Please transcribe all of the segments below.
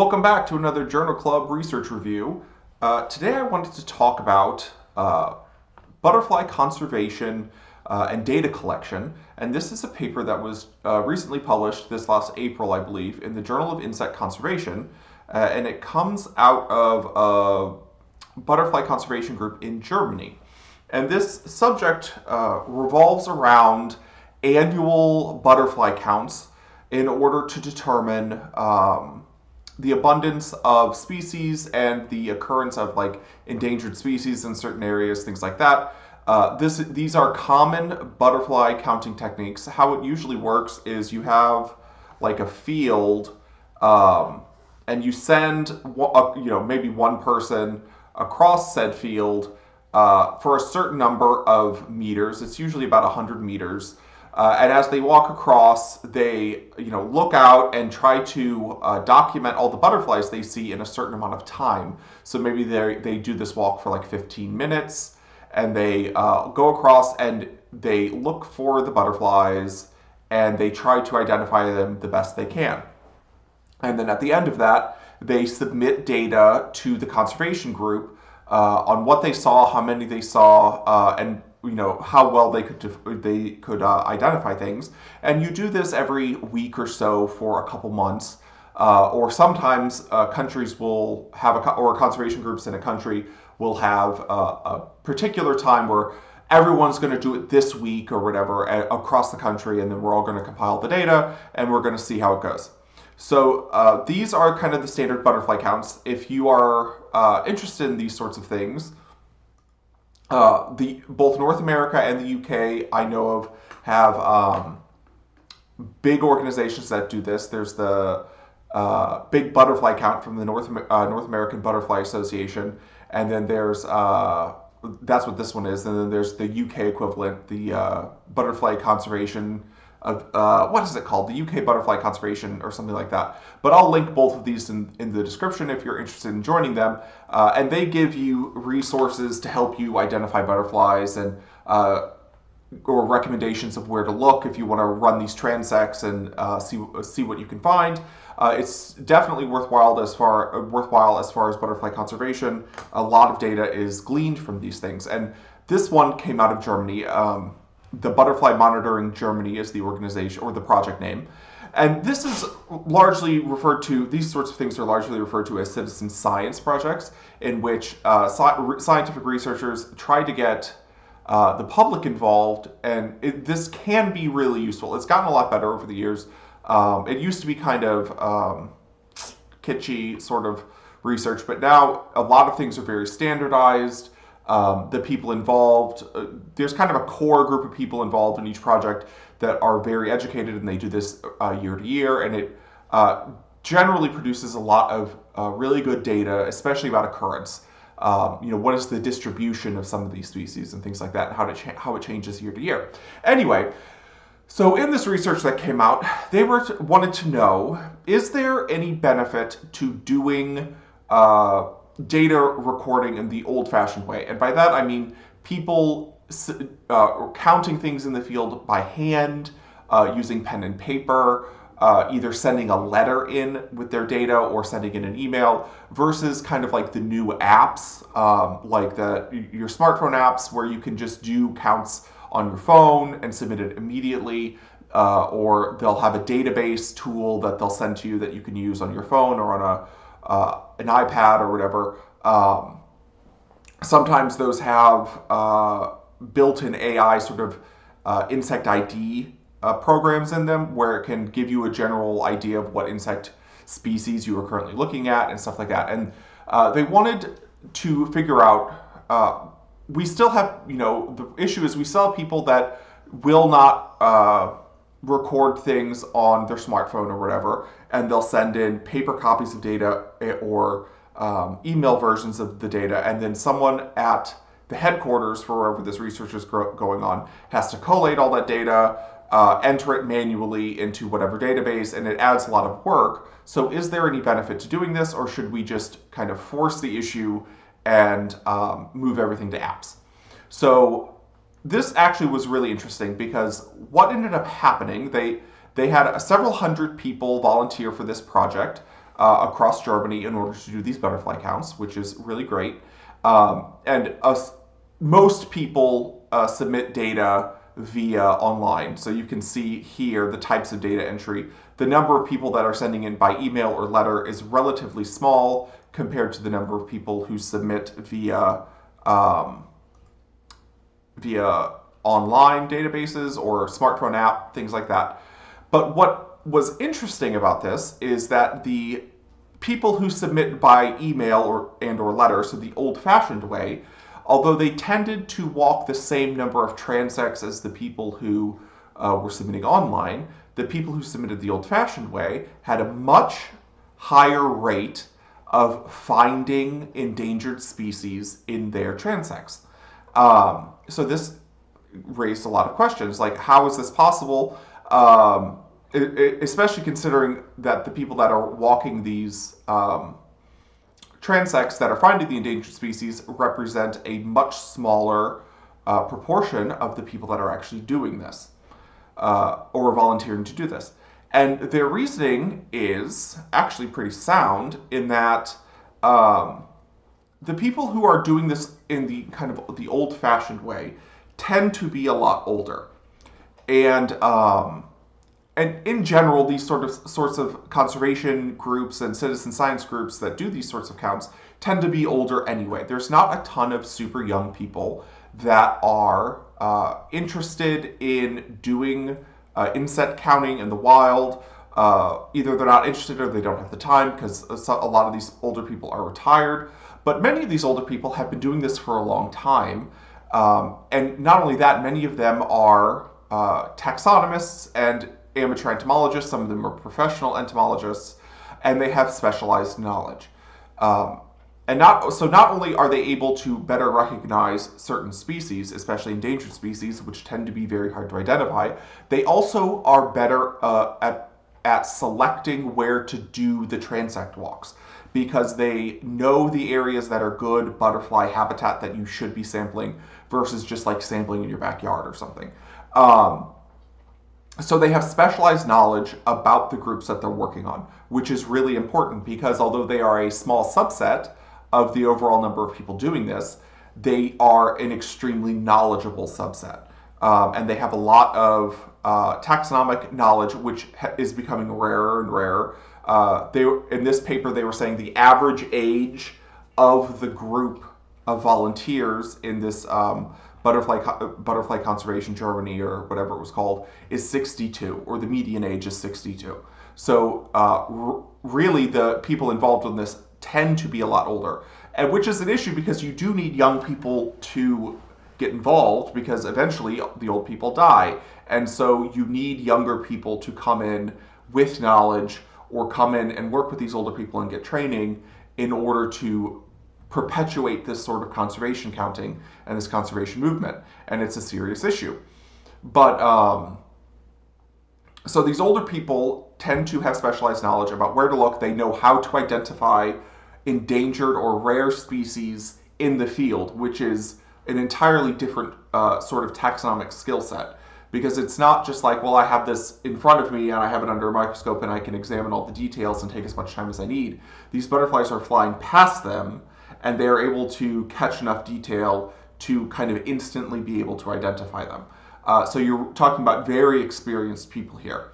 Welcome back to another Journal Club research review. Today I wanted to talk about butterfly conservation and data collection. And this is a paper that was recently published this last April, I believe, in the Journal of Insect Conservation. And it comes out of a butterfly conservation group in Germany. And this subject revolves around annual butterfly counts in order to determine the abundance of species and the occurrence of like endangered species in certain areas, things like that. These are common butterfly counting techniques. How it usually works is you have like a field, and you send maybe one person across said field for a certain number of meters. It's usually about 100 meters. And as they walk across, they look out and try to document all the butterflies they see in a certain amount of time. So maybe they do this walk for like 15 minutes, and they go across and they look for the butterflies and they try to identify them the best they can. And then at the end of that, they submit data to the conservation group on what they saw, how many they saw, and how well they could identify things. And you do this every week or so for a couple months, or sometimes countries will have or conservation groups in a country will have a particular time where everyone's going to do it this week or whatever across the country, and then we're all going to compile the data and we're going to see how it goes. So these are kind of the standard butterfly counts. If you are interested in these sorts of things, both North America and the UK I know of have big organizations that do this. There's the big butterfly count from the North American Butterfly Association, and then there's that's what this one is, and then there's the UK equivalent, the Butterfly Conservation of what is it called? The UK Butterfly Conservation or something like that. But I'll link both of these in the description if you're interested in joining them. And they give you resources to help you identify butterflies and or recommendations of where to look if you want to run these transects and see what you can find. It's definitely worthwhile as far as butterfly conservation. A lot of data is gleaned from these things, and this one came out of Germany. The Butterfly Monitoring Germany is the organization or the project name. And this is largely referred to, these sorts of things are largely referred to as citizen science projects, in which scientific researchers try to get the public involved, and this can be really useful. It's gotten a lot better over the years. It used to be kind of kitschy sort of research, but now a lot of things are very standardized. The people involved, there's kind of a core group of people involved in each project that are very educated, and they do this year to year, and it generally produces a lot of really good data, especially about occurrence. What is the distribution of some of these species and things like that, and how it changes year to year. Anyway, so in this research that came out, they wanted to know, is there any benefit to doing data recording in the old-fashioned way? And by that I mean people counting things in the field by hand, using pen and paper, either sending a letter in with their data or sending in an email, versus kind of like the new apps, like your smartphone apps, where you can just do counts on your phone and submit it immediately, or they'll have a database tool that they'll send to you that you can use on your phone or on an iPad or whatever. Sometimes those have built-in AI sort of insect ID programs in them, where it can give you a general idea of what insect species you are currently looking at and stuff like that. And they wanted to figure out, we still have, the issue is we still have people that will not record things on their smartphone or whatever, and they'll send in paper copies of data or email versions of the data, and then someone at the headquarters for wherever this research is going on has to collate all that data, enter it manually into whatever database, and it adds a lot of work. So is there any benefit to doing this, or should we just kind of force the issue and move everything to apps? So this actually was really interesting, because what ended up happening, they had several hundred people volunteer for this project. across Germany in order to do these butterfly counts, which is really great. And most people submit data via online. So you can see here the types of data entry. The number of people that are sending in by email or letter is relatively small compared to the number of people who submit um, via online databases or smartphone app, things like that. But what was interesting about this is that the people who submit by email or letter, so the old-fashioned way, although they tended to walk the same number of transects as the people who were submitting online, the people who submitted the old-fashioned way had a much higher rate of finding endangered species in their transects. So this raised a lot of questions, like how is this possible? Especially considering that the people that are walking these transects that are finding the endangered species represent a much smaller proportion of the people that are actually doing this or volunteering to do this. And their reasoning is actually pretty sound in that the people who are doing this in the kind of the old-fashioned way tend to be a lot older, and in general, these sorts of conservation groups and citizen science groups that do these sorts of counts tend to be older anyway. There's not a ton of super young people that are interested in doing insect counting in the wild. Either they're not interested or they don't have the time because a lot of these older people are retired. But many of these older people have been doing this for a long time. And not only that, many of them are taxonomists and amateur entomologists. Some of them are professional entomologists, and they have specialized knowledge. Not only are they able to better recognize certain species, especially endangered species, which tend to be very hard to identify, they also are better at selecting where to do the transect walks, because they know the areas that are good butterfly habitat that you should be sampling versus just like sampling in your backyard or something. So they have specialized knowledge about the groups that they're working on, which is really important because although they are a small subset of the overall number of people doing this, they are an extremely knowledgeable subset. And they have a lot of taxonomic knowledge, which is becoming rarer and rarer. In this paper, they were saying the average age of the group of volunteers in this butterfly conservation Germany or whatever it was called is 62, or the median age is 62. So really, the people involved in this tend to be a lot older, and which is an issue because you do need young people to get involved because eventually the old people die, and so you need younger people to come in with knowledge or come in and work with these older people and get training in order to perpetuate this sort of conservation counting and this conservation movement. And it's a serious issue. But so these older people tend to have specialized knowledge about where to look. They know how to identify endangered or rare species in the field, which is an entirely different sort of taxonomic skill set. Because it's not just like, well, I have this in front of me and I have it under a microscope and I can examine all the details and take as much time as I need. These butterflies are flying past them and they're able to catch enough detail to kind of instantly be able to identify them. So you're talking about very experienced people here.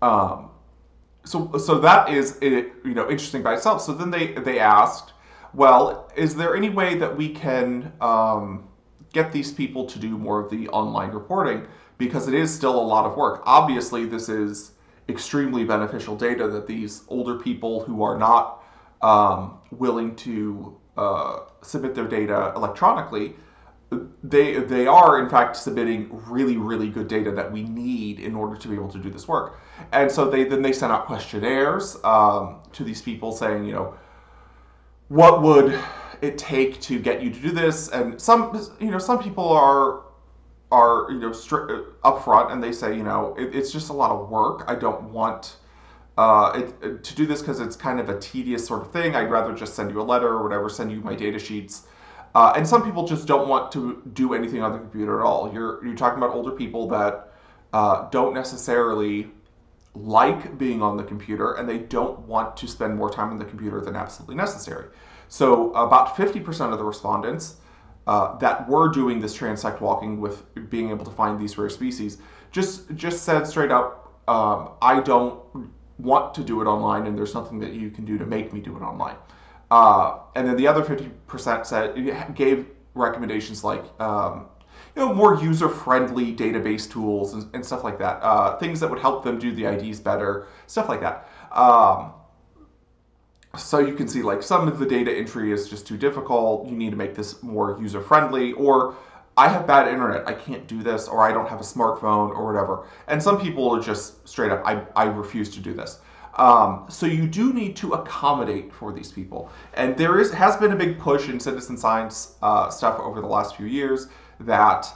So that is interesting by itself. So then they asked, well, is there any way that we can get these people to do more of the online reporting? Because it is still a lot of work. Obviously, this is extremely beneficial data that these older people who are not willing to submit their data electronically, they are in fact submitting really, really good data that we need in order to be able to do this work. And so they sent out questionnaires to these people saying, what would it take to get you to do this? And some people are upfront and they say, it's just a lot of work. I don't want to do this because it's kind of a tedious sort of thing. I'd rather just send you a letter or whatever, send you my data sheets. And some people just don't want to do anything on the computer at all. You're talking about older people that don't necessarily like being on the computer and they don't want to spend more time on the computer than absolutely necessary. So about 50% of the respondents that were doing this transect walking with being able to find these rare species just said straight up, I don't want to do it online, and there's nothing that you can do to make me do it online. And then the other 50% said gave recommendations like more user-friendly database tools and stuff like that, things that would help them do the IDs better, stuff like that. So you can see like some of the data entry is just too difficult. You need to make this more user-friendly, or I have bad internet, I can't do this, or I don't have a smartphone, or whatever. And some people are just straight up, I refuse to do this. So you do need to accommodate for these people. And there has been a big push in citizen science stuff over the last few years that,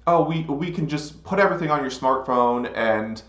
we can just put everything on your smartphone and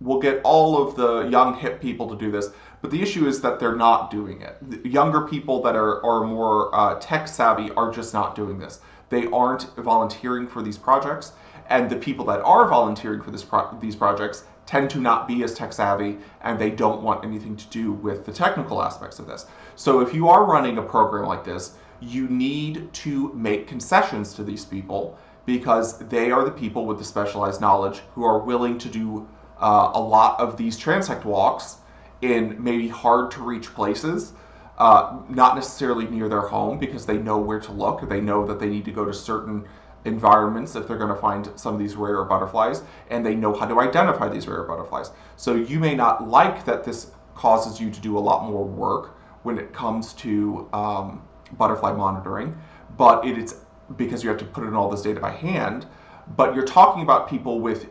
we'll get all of the young hip people to do this. But the issue is that they're not doing it. The younger people that are more tech savvy are just not doing this. They aren't volunteering for these projects, and the people that are volunteering for these projects tend to not be as tech savvy, and they don't want anything to do with the technical aspects of this. So if you are running a program like this, you need to make concessions to these people because they are the people with the specialized knowledge who are willing to do a lot of these transect walks in maybe hard to reach places, not necessarily near their home because they know where to look. They know that they need to go to certain environments if they're going to find some of these rare butterflies, and they know how to identify these rare butterflies. So you may not like that this causes you to do a lot more work when it comes to butterfly monitoring, but it's because you have to put in all this data by hand. But you're talking about people with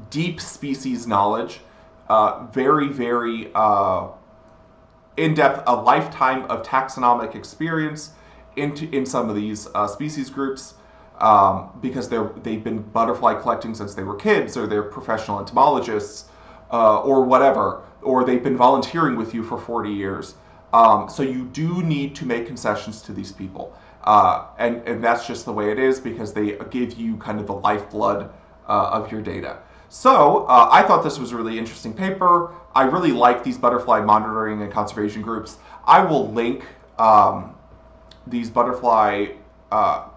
deep species knowledge, very, very in-depth, a lifetime of taxonomic experience in some of these species groups, because they've been butterfly collecting since they were kids, or they're professional entomologists, or whatever, or they've been volunteering with you for 40 years. So you do need to make concessions to these people. And that's just the way it is because they give you kind of the lifeblood of your data. So I thought this was a really interesting paper. I really like these butterfly monitoring and conservation groups. I will link these butterfly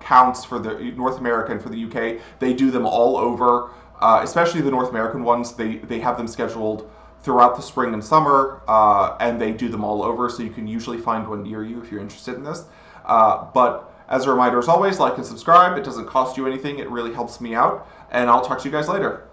counts for the North America and for the UK. They do them all over, especially the North American ones. They have them scheduled throughout the spring and summer, and they do them all over, so you can usually find one near you if you're interested in this. But as a reminder, as always, like and subscribe. It doesn't cost you anything. It really helps me out, and I'll talk to you guys later.